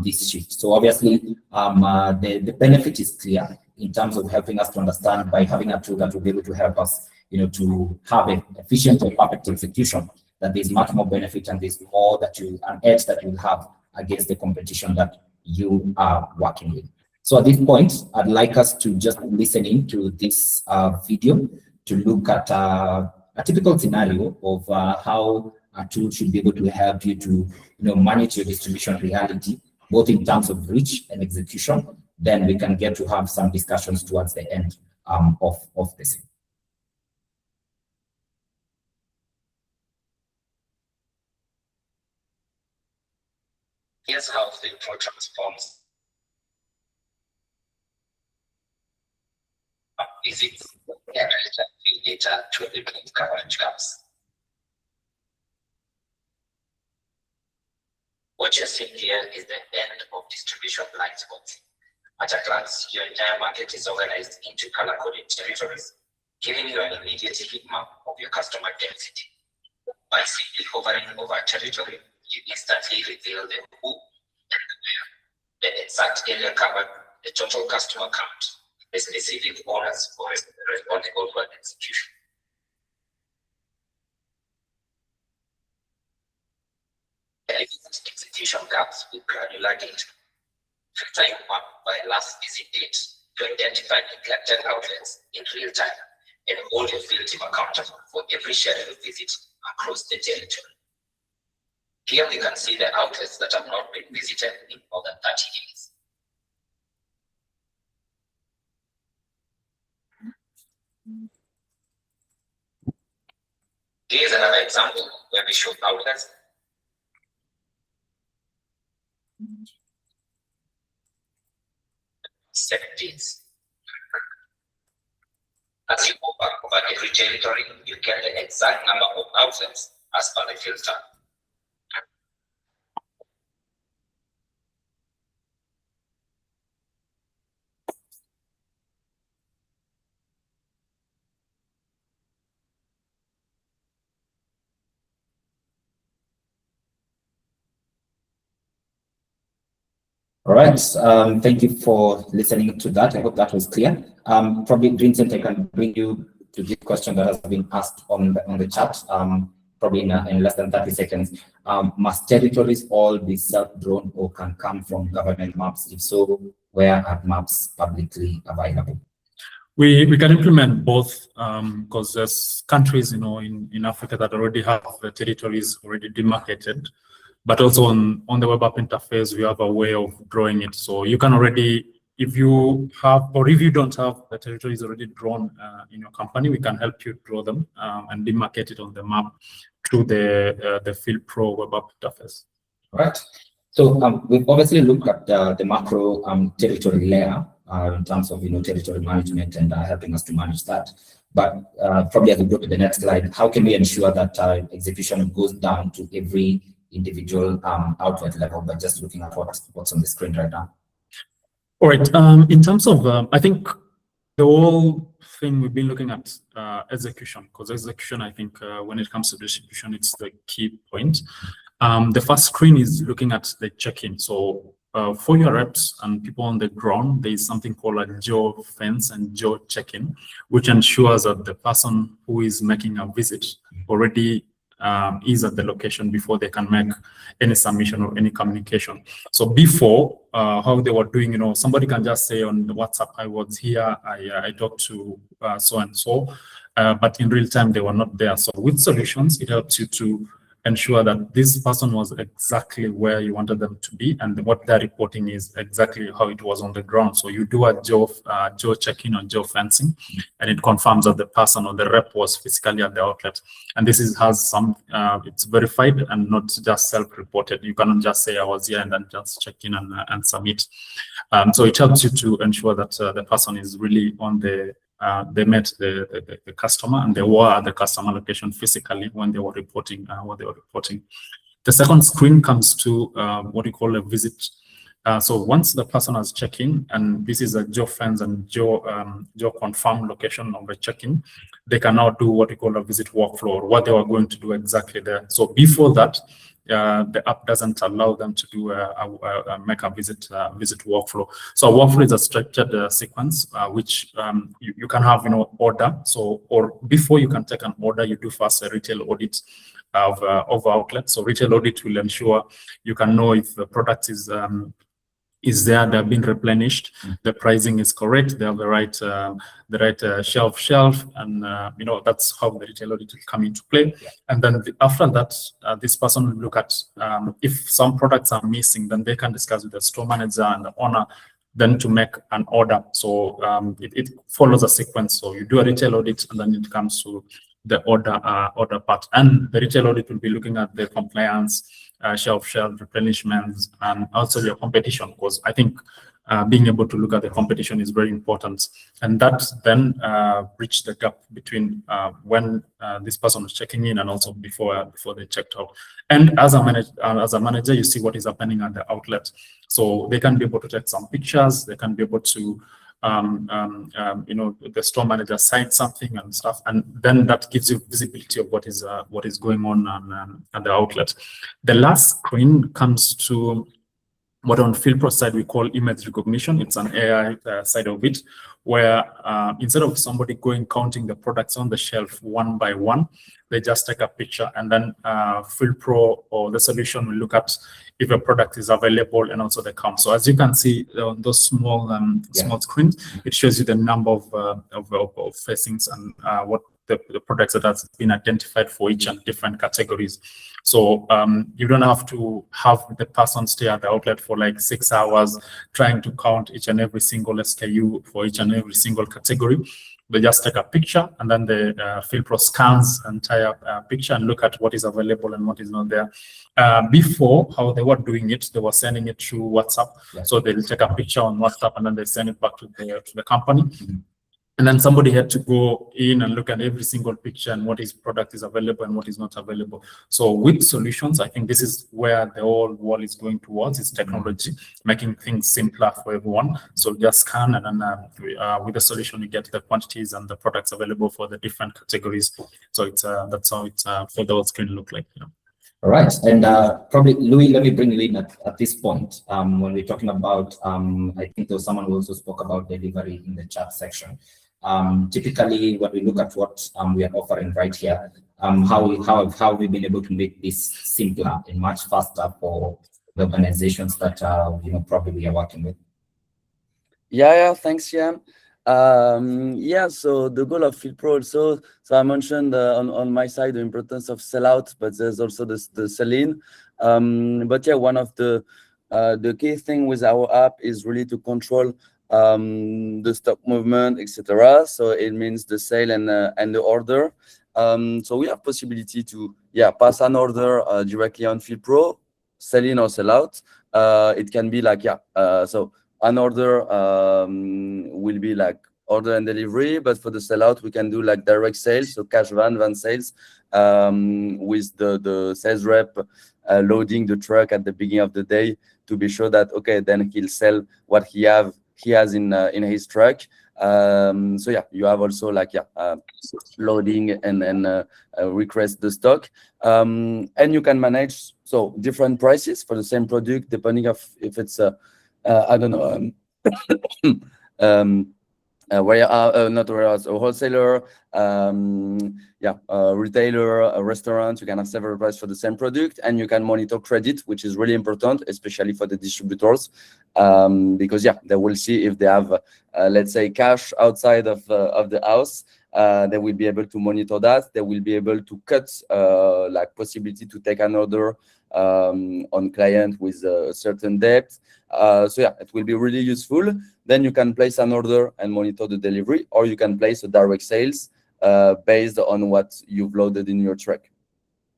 this shift. So obviously, the benefit is clear in terms of helping us to understand by having a tool that will be able to help us, to have an efficient and perfect execution. that there's much more benefit and there's more that an edge that you have against the competition that you are working with. So at this point, I'd like us to just listen in to this video to look at a typical scenario of how a tool should be able to help you to manage your distribution reality, both in terms of reach and execution. Then we can get to have some discussions towards the end of this. Here's how FieldPro transforms visits and field data to remove coverage gaps. What you're seeing here is the end of distribution blind spots. At a glance, your entire market is organized into color-coded territories, giving you an immediate heat map of your customer density. By simply hovering over a territory, you instantly reveal the who and the where, the exact area covered, the total customer count, the specific owners who are responsible for execution. Eliminate execution gaps with granular data. Filter your map by last visit date to identify neglected outlets in real time and hold your field team accountable for every scheduled visit across the territory. Here we can see the outlets that have not been visited in more than 30 days. Here's another example where we show outlets days. As you move over every territory, you get the exact number of outlets as per the filter. All right, thank you for listening to that. I hope that was clear. Probably, Vincent, I can bring you to this question that has been asked on the chat, probably in less than 30 seconds. Must territories all be self-drawn or can come from government maps? If so, where are maps publicly available? We can implement both because there's countries, in Africa that already have the territories already demarcated. But also on the web app interface, we have a way of drawing it. So you can already, if you have, or if you don't have the territories already drawn in your company, we can help you draw them and demarcate it on the map through the FieldPro web app interface. All right. So we've obviously looked at the macro territory layer in terms of territory management and helping us to manage that. But probably as we go to the next slide, how can we ensure that execution goes down to every individual outlet level by just looking at what's on the screen right now? All right. In terms of, I think the whole thing we've been looking at execution, because execution, I think when it comes to distribution, it's the key point. The first screen is looking at the check-in. So for your reps and people on the ground, there is something called a geo fence and geo check-in, which ensures that the person who is making a visit already is at the location before they can make any submission or any communication. So before, how they were doing, somebody can just say on the WhatsApp, I was here, I talked to so and so, but in real time they were not there. So with solutions, it helps you to ensure that this person was exactly where you wanted them to be, and what they're reporting is exactly how it was on the ground. So you do a geo check-in or geo fencing, and it confirms that the person or the rep was physically at the outlet. And this has some, it's verified and not just self-reported. You cannot just say I was here and then just check in and submit. So it helps you to ensure that the person is really on the they met the customer and they were at the customer location physically when they were reporting what they were reporting. The second screen comes to what we call a visit. So once the person has checked in, and this is a geo fence and geo confirmed location of the check-in, they can now do what we call a visit workflow, or what they were going to do exactly there. So before that, the app doesn't allow them to do make a visit workflow. So a workflow is a structured sequence which you can have, order. So, or before you can take an order, you do first a retail audit of outlets. So retail audit will ensure you can know if the product is there, they've been replenished, the pricing is correct, they have the right shelf, and that's how the retail audit will come into play. And then after that, this person will look at if some products are missing, then they can discuss with the store manager and the owner then to make an order. So it follows a sequence. So you do a retail audit, and then it comes to the order part, and the retail audit will be looking at the compliance, shelf replenishments, and also your competition, because I think being able to look at the competition is very important, and that then bridge the gap between when this person was checking in and also before they checked out. And as a manager, you see what is happening at the outlet, so they can be able to take some pictures. They can be able to the store manager signs something and stuff, and then that gives you visibility of what is going on at the outlet. The last screen comes to what on FieldPro side we call image recognition. It's an AI side of it, where instead of somebody counting the products on the shelf one by one, they just take a picture, and then FieldPro or the solution will look at if a product is available and also the count. So as you can see on those small screens, it shows you the number of facings and what the products that has been identified for each and different categories. So you don't have to have the person stay at the outlet for like 6 hours trying to count each and every single SKU for each and every single category. They just take a picture, and then the FieldPro scans the entire picture and look at what is available and what is not there. Before, how they were doing it, they were sending it through WhatsApp. So they'll take a picture on WhatsApp, and then they send it back to the company. And then somebody had to go in and look at every single picture and what product is available and what is not available. So with solutions, I think this is where the whole world is going towards, is technology, making things simpler for everyone. So just scan, and then with the solution, you get the quantities and the products available for the different categories. So it's that's how it's for those can look like. All right, and probably Louis, let me bring you in at this point. When we're talking about, I think there was someone who also spoke about delivery in the chat section. Typically, when we look at what we are offering right here, how we've been able to make this simpler and much faster for the organizations that probably we are working with. Yeah, thanks, Ian. So the goal of FieldPro also, so I mentioned on my side the importance of sellout, but there's also the sell-in. But yeah, one of the key thing with our app is really to control the stock movement, etc. So it means the sale and the order. So we have possibility to pass an order directly on FieldPro, sell in or sell out. It can be like so an order will be like order and delivery, but for the sellout we can do like direct sales, so cash van sales, with the sales rep loading the truck at the beginning of the day to be sure that then he'll sell what he has in his truck. So yeah, you have also like loading and request the stock, and you can manage so different prices for the same product depending of if it's I don't know not warehouse, a wholesaler, retailer, a restaurant. You can have several prices for the same product, and you can monitor credit, which is really important, especially for the distributors, because they will see if they have let's say cash outside of the house. They will be able to monitor that. They will be able to cut like possibility to take an order on client with a certain debt. So yeah, it will be really useful. Then you can place an order and monitor the delivery, or you can place a direct sales based on what you've loaded in your truck.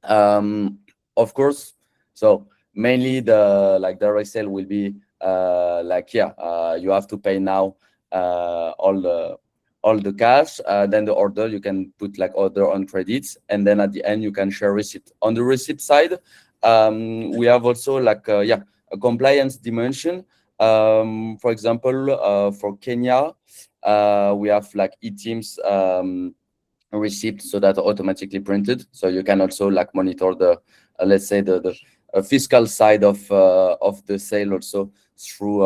Of course, so mainly the like direct sale will be you have to pay now all the cash. Then the order you can put like order on credits, and then at the end you can share receipt. On the receipt side, we have also like a compliance dimension. For example, for Kenya, we have like e-teams receipt, so that automatically printed. So you can also like monitor the let's say the fiscal side of the sale also through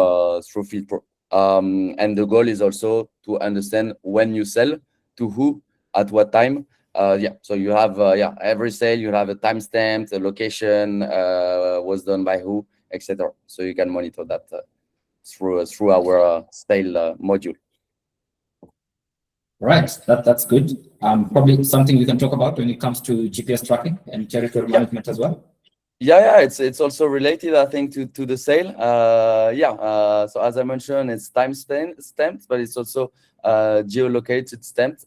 FieldPro. And the goal is also to understand when you sell, to who, at what time. So you have every sale you have a timestamp, the location, was done by who, etc. So you can monitor that through our sale module. Right, that's good. Probably something we can talk about when it comes to GPS tracking and territory management as well. Yeah, it's also related, I think, to the sale. So as I mentioned, it's time stamped, but it's also geolocated stamped.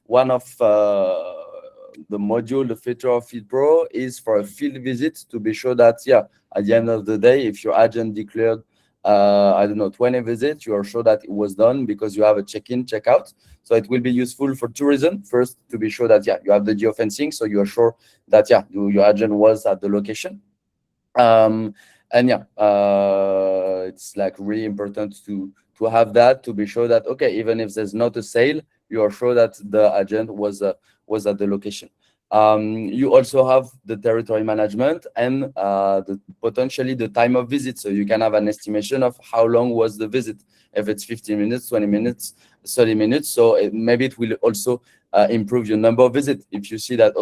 One of the module, the feature of FieldPro is for a field visit, to be sure that at the end of the day, if your agent declared 20 visits, you are sure that it was done, because you have a check-in, check-out. So it will be useful for two reasons. First, to be sure that you have the geofencing, so you are sure that your agent was at the location. It's like really important to have that, to be sure that even if there's not a sale, you are sure that the agent was at the location. You also have the territory management and potentially the time of visit. So you can have an estimation of how long was the visit, if it's 15 minutes, 20 minutes, 30 minutes. So maybe it will also improve your number of visits. If you see that,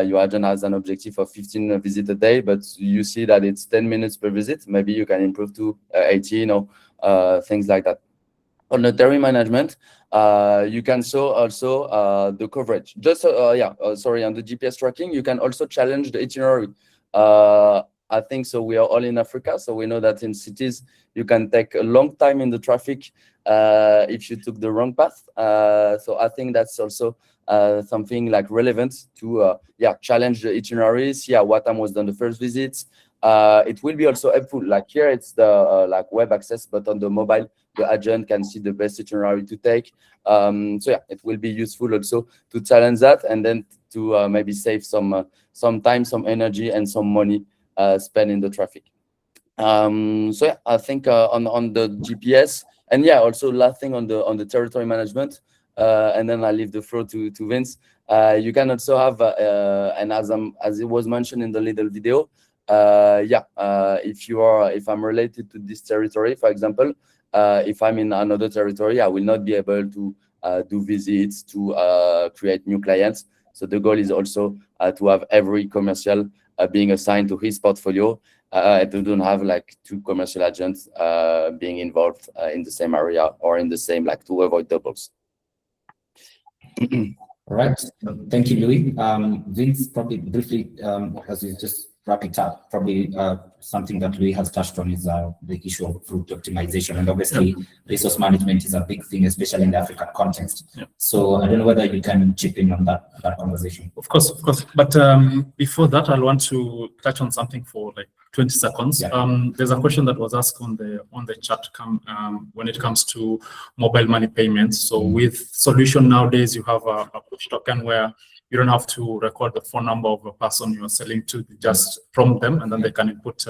your agent has an objective of 15 visits a day, but you see that it's 10 minutes per visit, maybe you can improve to 18 or things like that. On the territory management, you can show also the coverage. On the GPS tracking, you can also challenge the itinerary. I think so. We are all in Africa, so we know that in cities you can take a long time in the traffic if you took the wrong path. So I think that's also something like relevant to challenge the itineraries. What time was done the first visits. It will be also helpful. Like here, it's the like web access, but on the mobile, the agent can see the best itinerary to take. It will be useful also to challenge that, and then to maybe save some time, some energy, and some money spent in the traffic. I think on the GPS, and also last thing on the territory management, and then I leave the floor to Vince. You can also have, and as it was mentioned in the little video, if I'm related to this territory, for example, if I'm in another territory, I will not be able to do visits, to create new clients. So the goal is also to have every commercial being assigned to his portfolio. To don't have like two commercial agents being involved in the same area or in the same, like, to avoid doubles. All right. Thank you, Louis. Vince, probably briefly, as we just wrap it up, probably something that Louis has touched on is the issue of route optimization. And obviously, resource management is a big thing, especially in the African context. So I don't know whether you can chip in on that conversation. Of course. But before that, I want to touch on something for like 20 seconds. There's a question that was asked on the chat when it comes to mobile money payments. So with solution nowadays, you have a push token where you don't have to record the phone number of a person you are selling to, just prompt them, and then they can input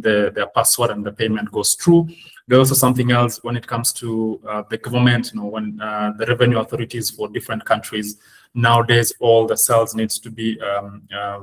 their password, and the payment goes through. There's also something else when it comes to the government, when the revenue authorities for different countries, nowadays all the sales needs to be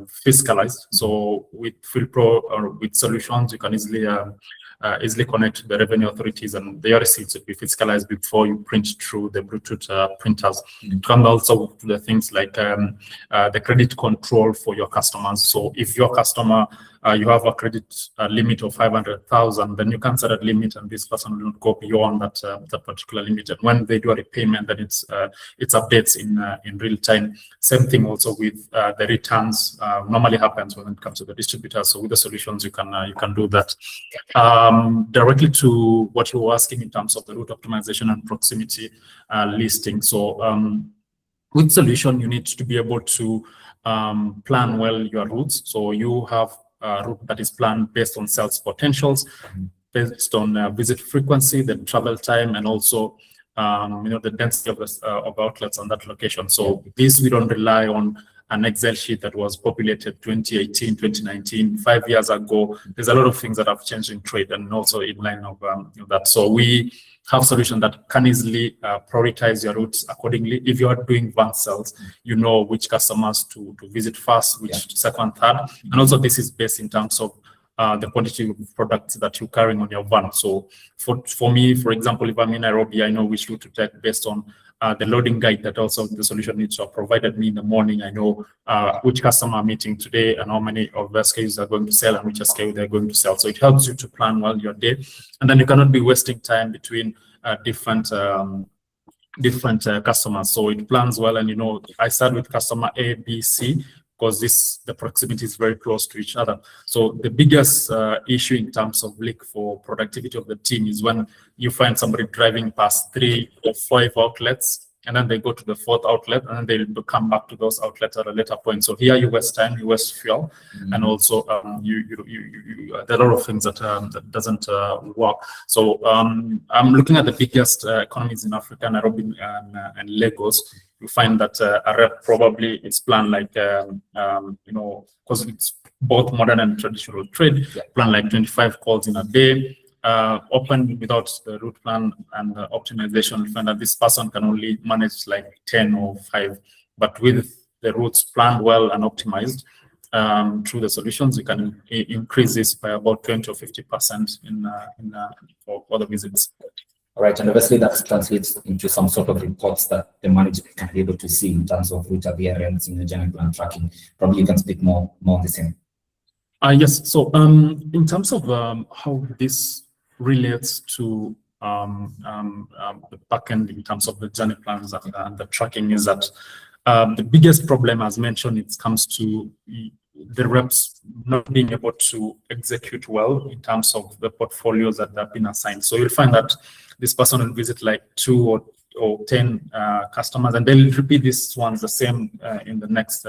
fiscalized. So with FieldPro or with solutions, you can easily connect to the revenue authorities, and their receipts will be fiscalized before you print through the Bluetooth printers. It comes also to the things like the credit control for your customers. So if your customer, you have a credit limit of 500,000, then you can set a limit, and this person will not go beyond that particular limit. And when they do a repayment, then it's updates in real time. Same thing also with the returns. Normally happens when it comes to the distributor. So with the solutions, you can do that. Directly to what you were asking in terms of the route optimization and proximity listing. So with solution, you need to be able to plan well your routes. So you have a route that is planned based on sales potentials, based on visit frequency, the travel time, and also the density of outlets on that location. So this, we don't rely on an Excel sheet that was populated 2018, 2019, 5 years ago. There's a lot of things that have changed in trade and also in line of that. So we have solutions that can easily prioritize your routes accordingly. If you are doing van sales, you know which customers to visit first, which second, third. And also this is based in terms of the quantity of products that you're carrying on your van. So for me, for example, if I'm in Nairobi, I know which route to take based on the loading guide that also the solution needs to have provided me in the morning. I know which customer I'm meeting today and how many of the SKUs are going to sell and which SKU they're going to sell. So it helps you to plan well your day. And then you cannot be wasting time between different customers. So it plans well. And, you know, I start with customer A, B, C, because the proximity is very close to each other. So the biggest issue in terms of leak for productivity of the team is when you find somebody driving past 3 or 5 outlets, and then they go to the 4th outlet, and then they'll come back to those outlets at a later point. So here you waste time, you waste fuel, and also there are a lot of things that doesn't work. So I'm looking at the biggest economies in Africa, Nairobi and Lagos. You find that a rep probably is planned like, you know, because it's both modern and traditional trade, plan like 25 calls in a day. Open without the route plan and the optimization, you find that this person can only manage like 10 or 5. But with the routes planned well and optimized through the solutions, you can increase this by about 20 or 50% for the visits. All right, and obviously that translates into some sort of reports that the manager can be able to see in terms of route adherence in the journey plan tracking. Probably you can speak more on the same. Yes, so in terms of how this relates to the backend in terms of the journey plans and the tracking is that the biggest problem, as mentioned, it comes to the reps not being able to execute well in terms of the portfolios that have been assigned. So you'll find that this person will visit like 2 or 10 customers, and they'll repeat these ones the same in the next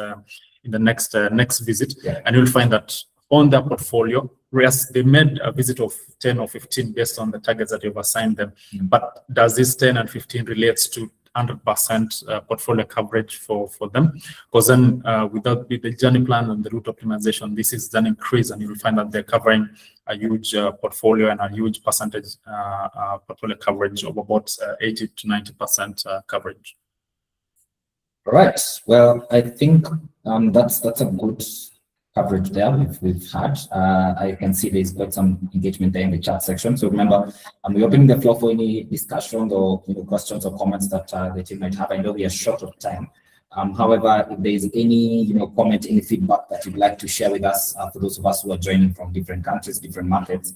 visit, and you'll find that on their portfolio, whereas they made a visit of 10 or 15 based on the targets that you've assigned them. But does this 10 and 15 relates to 100% portfolio coverage for them? Because then without the journey plan and the route optimization, this is an increase, and you will find that they're covering a huge portfolio and a huge percentage portfolio coverage of about 80 to 90% coverage. All right. Well, I think that's a good coverage there we've had. I can see there's quite some engagement there in the chat section. So remember, we're opening the floor for any discussions or questions or comments that the team might have. I know we are short of time. However, if there's any comment, any feedback that you'd like to share with us for those of us who are joining from different countries, different markets,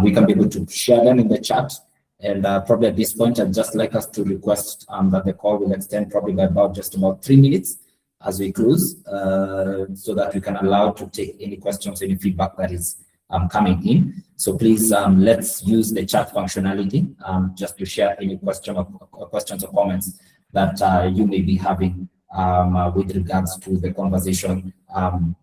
we can be able to share them in the chat. And probably at this point, I'd just like us to request that the call will extend probably by about 3 minutes as we close, so that we can allow to take any questions, any feedback that is coming in. So please, let's use the chat functionality just to share any questions or comments that you may be having with regards to the conversation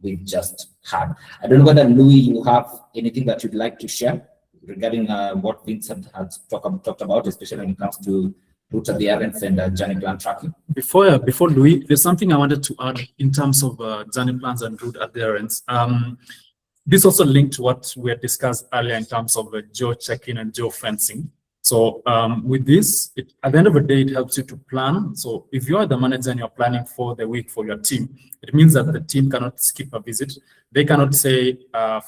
we've just had. I don't know whether, Louis, you have anything that you'd like to share regarding what Vincent has talked about, especially when it comes to route adherence and journey plan tracking. Before Louis, there's something I wanted to add in terms of journey plans and route adherence. This also linked to what we had discussed earlier in terms of geo check-in and geo fencing. So with this, at the end of the day, it helps you to plan. So if you are the manager and you're planning for the week for your team, it means that the team cannot skip a visit. They cannot say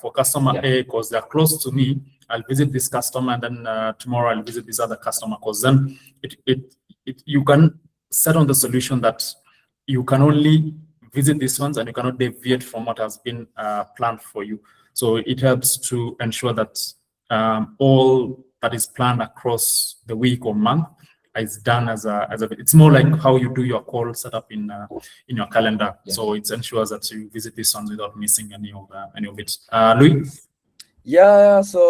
for customer A, because they're close to me, I'll visit this customer, and then tomorrow I'll visit this other customer, because then you can set on the solution that you can only visit these ones and you cannot deviate from what has been planned for you. So it helps to ensure that all that is planned across the week or month is done as a it's more like how you do your call set up in your calendar. So it ensures that you visit these ones without missing any of it. Louis? Yeah, so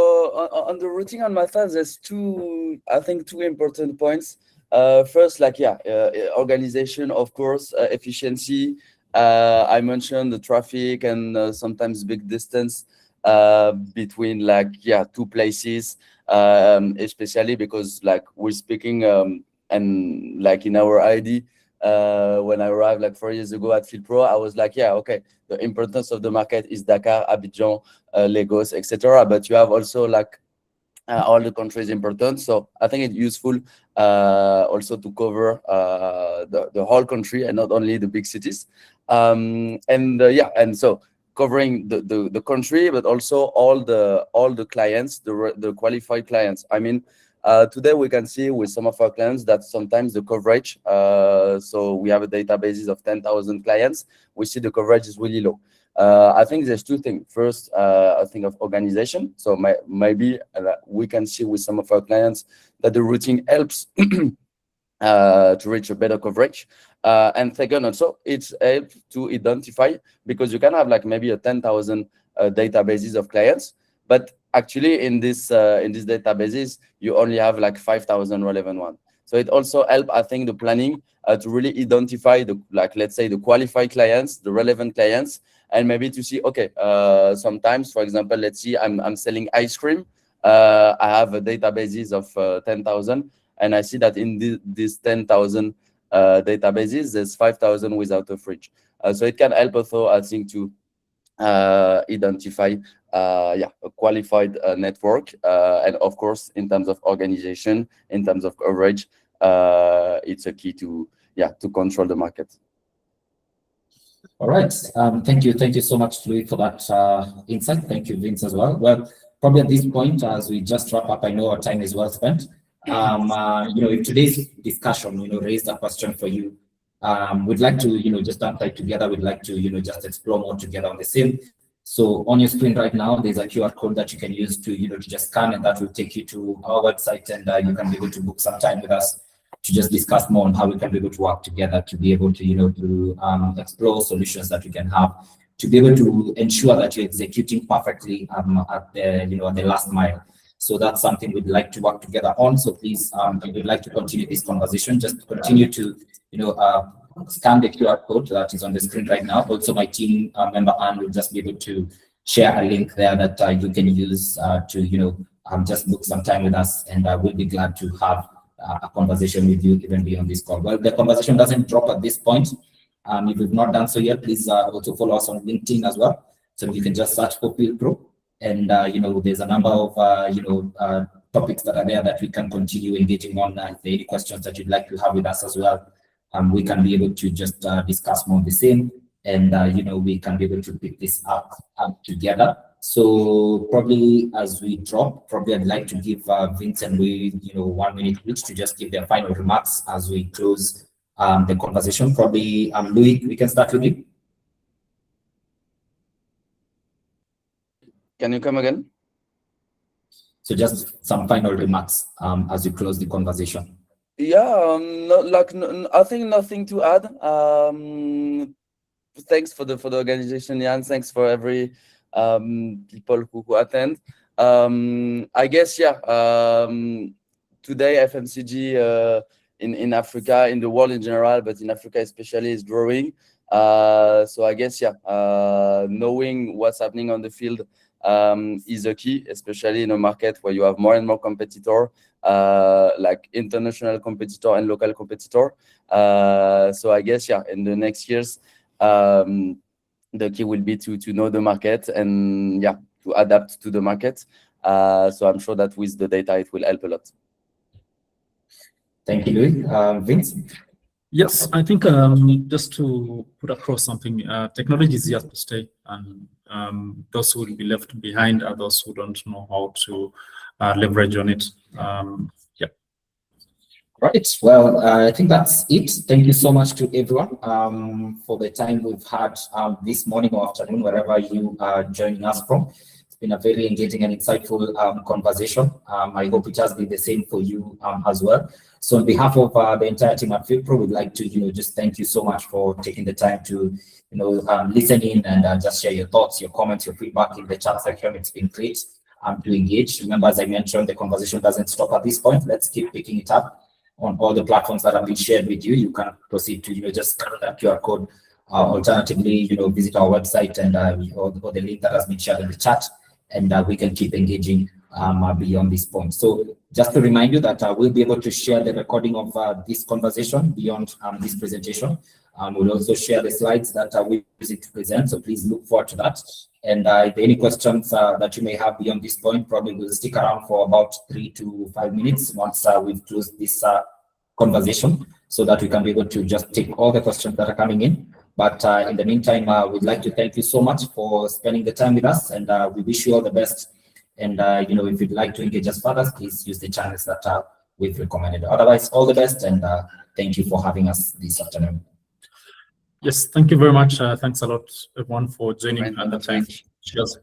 on the routing on my side, there's two important points. First, organization, of course, efficiency. I mentioned the traffic and sometimes big distance between two places, especially because we're speaking and in our ID, when I arrived like 4 years ago at FieldPro, I was like, yeah, okay, the importance of the market is Dakar, Abidjan, Lagos, etc. But you have also like all the countries important. So I think it's useful also to cover the whole country and not only the big cities. And so covering the country, but also all the clients, the qualified clients. I mean, today we can see with some of our clients that sometimes the coverage, so we have a database of 10,000 clients, we see the coverage is really low. I think there's two things. First, I think of organization. So maybe we can see with some of our clients that the routing helps to reach a better coverage. And second, also, it's helps to identify, because you can have like maybe a 10,000 databases of clients, but actually in this databases, you only have like 5,000 relevant ones. So it also helps, I think, the planning to really identify the, like, let's say the qualified clients, the relevant clients, and maybe to see, okay, sometimes, for example, let's see, I'm selling ice cream. I have a databases of 10,000, and I see that in these 10,000 databases, there's 5,000 without a fridge. So it can help also, I think, to identify a qualified network, and of course, in terms of organization, in terms of coverage, it's a key to control the market. All right. Thank you so much, Louis, for that insight. Thank you, Vince, as well. Well, probably at this point, as we just wrap up, I know our time is well spent. If today's discussion, raised a question for you, we'd like to, just apply together. We'd like to, just explore more together on the same. So on your screen right now, there's a QR code that you can use to, to just scan, and that will take you to our website, and you can be able to book some time with us to just discuss more on how we can be able to work together to be able to, to explore solutions that we can have to be able to ensure that you're executing perfectly at the last mile. So that's something we'd like to work together on. So please, if you'd like to continue this conversation, just continue to, scan the QR code that is on the screen right now. Also, my team member Anne will just be able to share a link there that you can use to, just book some time with us, and we'll be glad to have a conversation with you even beyond this call. Well, the conversation doesn't drop at this point. If you've not done so yet, please also follow us on LinkedIn as well. So you can just search for FieldPro, and there's a number of topics that are there that we can continue engaging on. If there are any questions that you'd like to have with us as well, we can be able to just discuss more of the same, and we can be able to pick this up together. So probably as we drop, I'd like to give Vince and Louis, 1 minute each to just give their final remarks as we close the conversation. Probably Louis, we can start with you. Can you come again? So just some final remarks as we close the conversation. Yeah, I think nothing to add. Thanks for the organization, Jan. Thanks for every people who attend. I guess today FMCG in Africa, in the world in general, but in Africa especially, is growing. So I guess knowing what's happening on the field is a key, especially in a market where you have more and more competitor, like international competitor and local competitor. So I guess in the next years, the key will be to know the market and to adapt to the market. So I'm sure that with the data it will help a lot. Thank you, Louis. Vince? Yes, I think just to put across something, technology is here to stay, and those who will be left behind are those who don't know how to leverage on it. Right. Well, I think that's it. Thank you so much to everyone for the time we've had this morning or afternoon, wherever you are joining us from. It's been a very engaging and insightful conversation. I hope it has been the same for you as well. So on behalf of the entire team at FieldPro, we'd like to, just thank you so much for taking the time to, listen in and just share your thoughts, your comments, your feedback in the chat section. It's been great to engage. Remember, as I mentioned, the conversation doesn't stop at this point. Let's keep picking it up on all the platforms that have been shared with you. You can proceed to, just scan that QR code. Alternatively, visit our website and or the link that has been shared in the chat, and we can keep engaging beyond this point. So just to remind you that we'll be able to share the recording of this conversation beyond this presentation. We'll also share the slides that we use it to present. So please look forward to that. And if any questions that you may have beyond this point, probably will stick around for about 3 to 5 minutes once we've closed this conversation, so that we can be able to just take all the questions that are coming in. But in the meantime, we'd like to thank you so much for spending the time with us, and we wish you all the best. And if you'd like to engage us further, please use the channels that we've recommended. Otherwise, all the best, and thank you for having us this afternoon. Yes, thank you very much. Thanks a lot, everyone, for joining at the time. Cheers.